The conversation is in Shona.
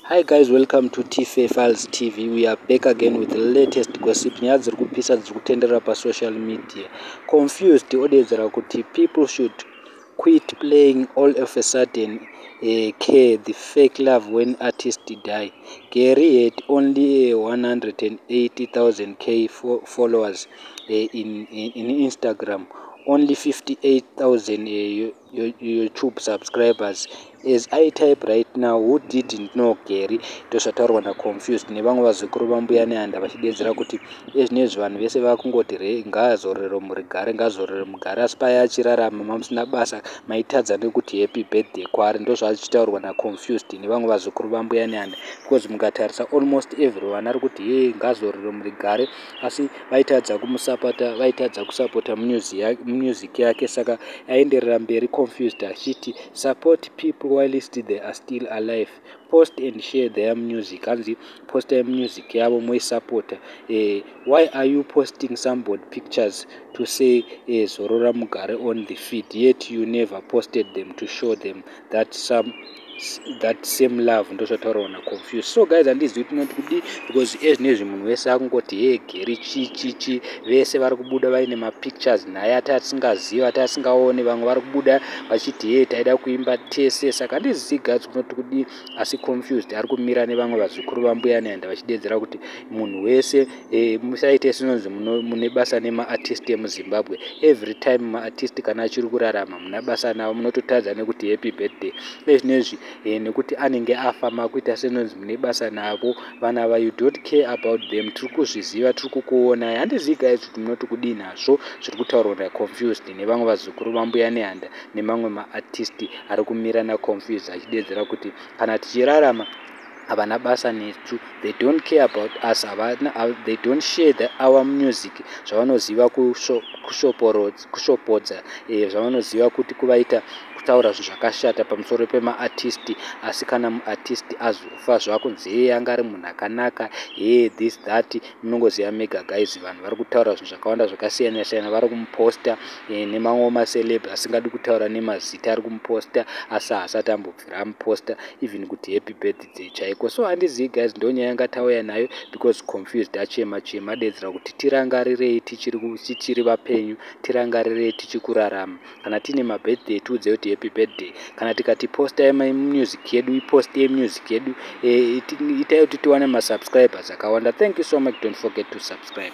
Hi guys, welcome to Tafa Files TV. We are back again with the latest gossip. Nyaya dziri kupisa dziri kutenderera pa social media. Confused odedzera kuti people should quit playing all of a sudden care the fake love when artists die. Gary had only 180,000 followers in Instagram, only 58,000 YouTube subscribers. As I type right now, who didn't know Gary? Tosvataurwa naCounfuzed nevamwe vazukuru vambuya nehanda vachidedzera kuti ezvinezvi vanhu vese vakungoti ngaazororere murigare ngaazororere mugare, asi paya achirarama mamusina basa maitadza nekuti happy birthday kwaari. Ndozvaachitaurwa naCounfuzed nevamwe vazukuru vambuya nehanda, because mukatarisa almost everyone ari kuti ngaazororere murigare, asi vaitadza kumusapota, vaitadza kusapota music yake. Saka aenderera mberi Qounfuzed achiti support people whilst they are still alive, post and share their music. Hanzi posta music yavo moisapota. Why are you posting somebody pictures to say zorora mugare on the feed, yet you never posted them to show them that same love? Ndozvataurawa naCounfuzed. So guys, handizvi tinoti kudi, because ezvinezvi munhu wese akungoti Gary chichi, vese vari kubuda vaine mapictures naye atasingaziva, atasingaoni. Vamwe vari kubuda vachiti taida kuimba tese. Saka handizii guys kunoti kudi, asi Qounfuzed ari kumira nevamwe vazukuru vambuya nehanda vachidedzera kuti munhu wese musaite sinonzi mune basa nemaartist emuZimbabwe. Every time maartist kana achiri kurarama muna basa navo, munototadza nekuti happy birthday. Ezvinezvi nekuti anenge afa makuita senonzi mune basa navo. Vana va you don't care about them. Tiri kuzviziva, tiri kukuona. Handizii guys kuti munoti kudii nazvo zviri kutaurwa naCounfuzed nevamwe vazukuru vambuya nehanda nemamwe maartist ari kumira naCounfuzed achidedzera kuti kana tichirarama havana basa nesu, they don't care about us, they don't share our music. Zvavanoziva kushopodza, zvavanoziva kuti kuvaita kutaura zvinhu zvakashata pamusoro pemaartist. Asi kana muartist azofa zvakunzi anga ari munhu akanaka, this that, munongoziva mega guys, vanhu vari kutaura zvinhu zvakawanda zvakasiyana siyana, vari kumuposta nemamwe maceleb asingadi kutaura nemazita ari kumuposta, asi haasati ambobvira amuposta even kuti happy birthday chaiko. So handizii guys, ndo nyaya yanga tauya nayo, because Qounfuzed achema adedzera kuti tirangarirei tichiri vapenyu, tirangarirei tichikurarama. Kana tine mabirthday tiudze kuti happy birthday. Kana tikati posta music yedu, iposte music yedu, itai kuti tiwane masubscribers akawanda. Thank you so much, don't forget to subscribe.